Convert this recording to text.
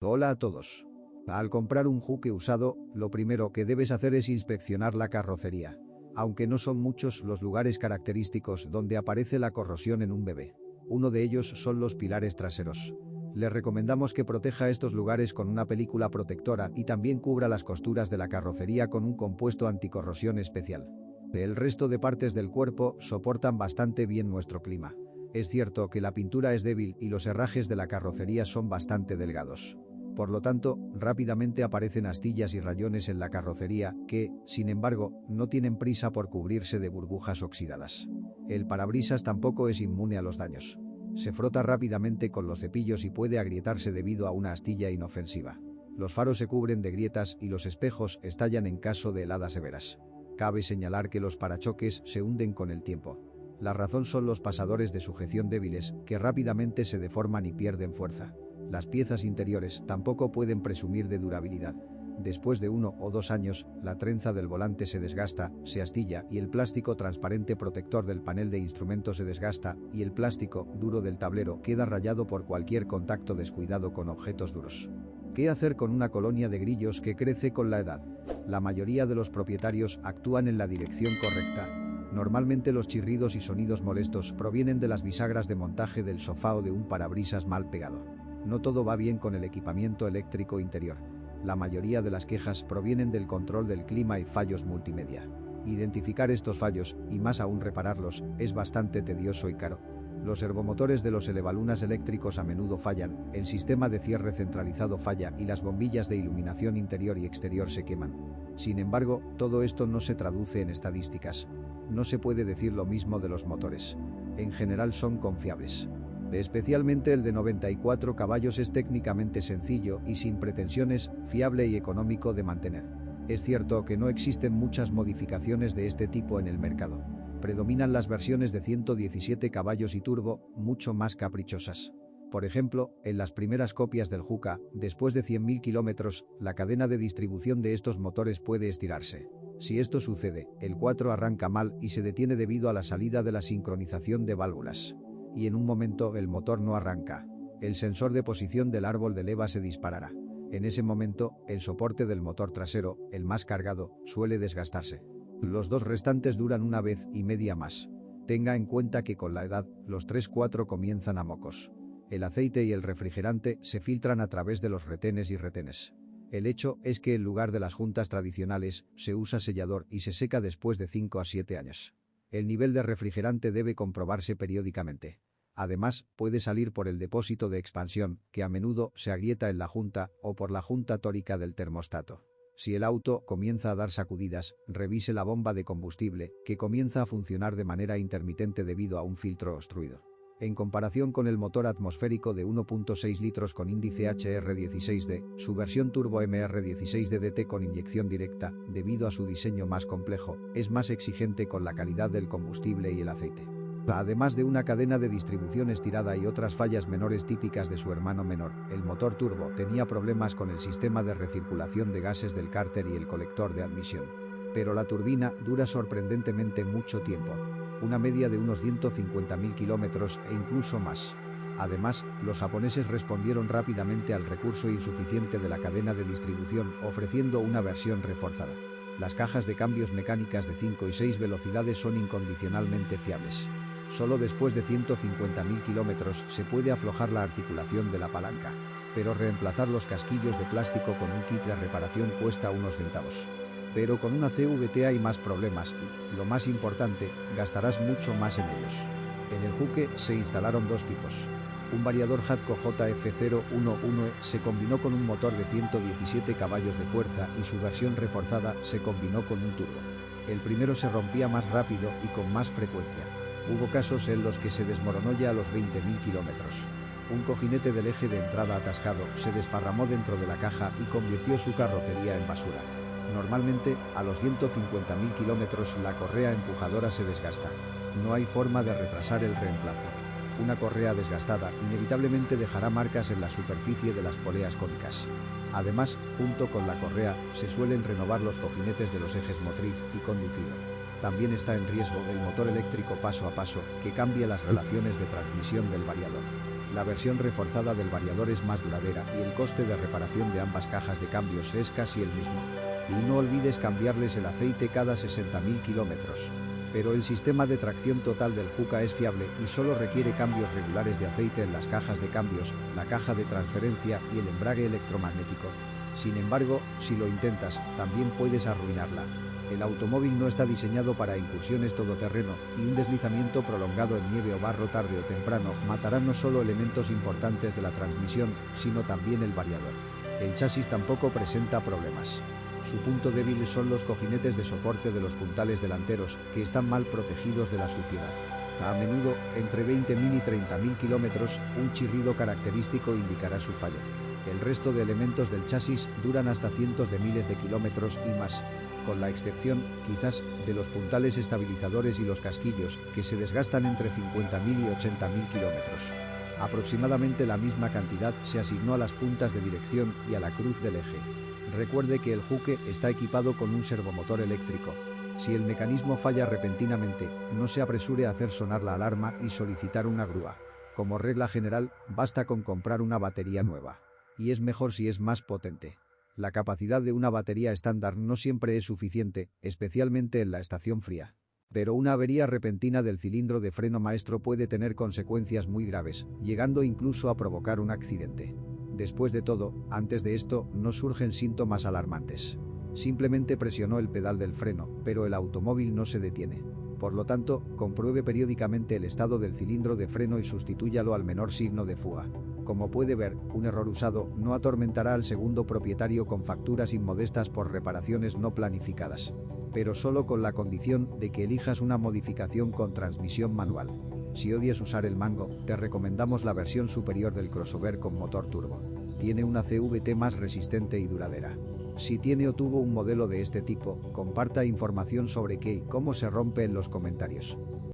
Hola a todos. Al comprar un Juke usado, lo primero que debes hacer es inspeccionar la carrocería. Aunque no son muchos los lugares característicos donde aparece la corrosión en un bebé. Uno de ellos son los pilares traseros. Le recomendamos que proteja estos lugares con una película protectora y también cubra las costuras de la carrocería con un compuesto anticorrosión especial. El resto de partes del cuerpo soportan bastante bien nuestro clima. Es cierto que la pintura es débil y los herrajes de la carrocería son bastante delgados. Por lo tanto, rápidamente aparecen astillas y rayones en la carrocería que, sin embargo, no tienen prisa por cubrirse de burbujas oxidadas. El parabrisas tampoco es inmune a los daños. Se frota rápidamente con los cepillos y puede agrietarse debido a una astilla inofensiva. Los faros se cubren de grietas y los espejos estallan en caso de heladas severas. Cabe señalar que los parachoques se hunden con el tiempo. La razón son los pasadores de sujeción débiles, que rápidamente se deforman y pierden fuerza. Las piezas interiores tampoco pueden presumir de durabilidad. Después de 1 o 2 años, la trenza del volante se desgasta, se astilla y el plástico transparente protector del panel de instrumentos se desgasta y el plástico duro del tablero queda rayado por cualquier contacto descuidado con objetos duros. ¿Qué hacer con una colonia de grillos que crece con la edad? La mayoría de los propietarios actúan en la dirección correcta. Normalmente los chirridos y sonidos molestos provienen de las bisagras de montaje del sofá o de un parabrisas mal pegado. No todo va bien con el equipamiento eléctrico interior. La mayoría de las quejas provienen del control del clima y fallos multimedia. Identificar estos fallos, y más aún repararlos, es bastante tedioso y caro. Los servomotores de los elevalunas eléctricos a menudo fallan, el sistema de cierre centralizado falla y las bombillas de iluminación interior y exterior se queman. Sin embargo, todo esto no se traduce en estadísticas. No se puede decir lo mismo de los motores. En general son confiables. Especialmente el de 94 caballos es técnicamente sencillo y sin pretensiones, fiable y económico de mantener. Es cierto que no existen muchas modificaciones de este tipo en el mercado. Predominan las versiones de 117 caballos y turbo, mucho más caprichosas. Por ejemplo, en las primeras copias del Juka, después de 100.000 kilómetros, la cadena de distribución de estos motores puede estirarse. Si esto sucede, el 4 arranca mal y se detiene debido a la salida de la sincronización de válvulas. Y en un momento el motor no arranca. El sensor de posición del árbol de leva se disparará. En ese momento, el soporte del motor trasero, el más cargado, suele desgastarse. Los dos restantes duran una vez y media más. Tenga en cuenta que con la edad, los 3-4 comienzan a mocos. El aceite y el refrigerante se filtran a través de los retenes y retenes. El hecho es que en lugar de las juntas tradicionales, se usa sellador y se seca después de 5 a 7 años. El nivel de refrigerante debe comprobarse periódicamente. Además, puede salir por el depósito de expansión, que a menudo se agrieta en la junta, o por la junta tórica del termostato. Si el auto comienza a dar sacudidas, revise la bomba de combustible, que comienza a funcionar de manera intermitente debido a un filtro obstruido. En comparación con el motor atmosférico de 1.6 litros con índice HR16D, su versión turbo MR16DDT con inyección directa, debido a su diseño más complejo, es más exigente con la calidad del combustible y el aceite. Además de una cadena de distribución estirada y otras fallas menores típicas de su hermano menor, el motor turbo tenía problemas con el sistema de recirculación de gases del cárter y el colector de admisión. Pero la turbina dura sorprendentemente mucho tiempo. Una media de unos 150.000 kilómetros e incluso más. Además, los japoneses respondieron rápidamente al recurso insuficiente de la cadena de distribución, ofreciendo una versión reforzada. Las cajas de cambios mecánicas de 5 y 6 velocidades son incondicionalmente fiables. Solo después de 150.000 kilómetros se puede aflojar la articulación de la palanca. Pero reemplazar los casquillos de plástico con un kit de reparación cuesta unos centavos. Pero con una CVT hay más problemas y, lo más importante, gastarás mucho más en ellos. En el Juke se instalaron dos tipos. Un variador Hatco JF011 se combinó con un motor de 117 caballos de fuerza y su versión reforzada se combinó con un turbo. El primero se rompía más rápido y con más frecuencia. Hubo casos en los que se desmoronó ya a los 20.000 kilómetros. Un cojinete del eje de entrada atascado se desparramó dentro de la caja y convirtió su carrocería en basura. Normalmente, a los 150.000 kilómetros la correa empujadora se desgasta. No hay forma de retrasar el reemplazo. Una correa desgastada inevitablemente dejará marcas en la superficie de las poleas cónicas. Además, junto con la correa, se suelen renovar los cojinetes de los ejes motriz y conducido. También está en riesgo el motor eléctrico paso a paso, que cambia las relaciones de transmisión del variador. La versión reforzada del variador es más duradera y el coste de reparación de ambas cajas de cambios es casi el mismo. Y no olvides cambiarles el aceite cada 60.000 kilómetros. Pero el sistema de tracción total del Juca es fiable y solo requiere cambios regulares de aceite en las cajas de cambios, la caja de transferencia y el embrague electromagnético. Sin embargo, si lo intentas, también puedes arruinarla. El automóvil no está diseñado para incursiones todoterreno y un deslizamiento prolongado en nieve o barro tarde o temprano matará no solo elementos importantes de la transmisión, sino también el variador. El chasis tampoco presenta problemas. Su punto débil son los cojinetes de soporte de los puntales delanteros, que están mal protegidos de la suciedad. A menudo, entre 20.000 y 30.000 kilómetros, un chirrido característico indicará su fallo. El resto de elementos del chasis duran hasta cientos de miles de kilómetros y más, con la excepción, quizás, de los puntales estabilizadores y los casquillos, que se desgastan entre 50.000 y 80.000 kilómetros. Aproximadamente la misma cantidad se asignó a las puntas de dirección y a la cruz del eje. Recuerde que el Juke está equipado con un servomotor eléctrico. Si el mecanismo falla repentinamente, no se apresure a hacer sonar la alarma y solicitar una grúa. Como regla general, basta con comprar una batería nueva. Y es mejor si es más potente. La capacidad de una batería estándar no siempre es suficiente, especialmente en la estación fría. Pero una avería repentina del cilindro de freno maestro puede tener consecuencias muy graves, llegando incluso a provocar un accidente. Después de todo, antes de esto, no surgen síntomas alarmantes. Simplemente presionó el pedal del freno, pero el automóvil no se detiene. Por lo tanto, compruebe periódicamente el estado del cilindro de freno y sustitúyalo al menor signo de fuga. Como puede ver, un error usado no atormentará al segundo propietario con facturas inmodestas por reparaciones no planificadas. Pero solo con la condición de que elijas una modificación con transmisión manual. Si odias usar el mango, te recomendamos la versión superior del crossover con motor turbo. Tiene una CVT más resistente y duradera. Si tiene o tuvo un modelo de este tipo, comparta información sobre qué y cómo se rompe en los comentarios.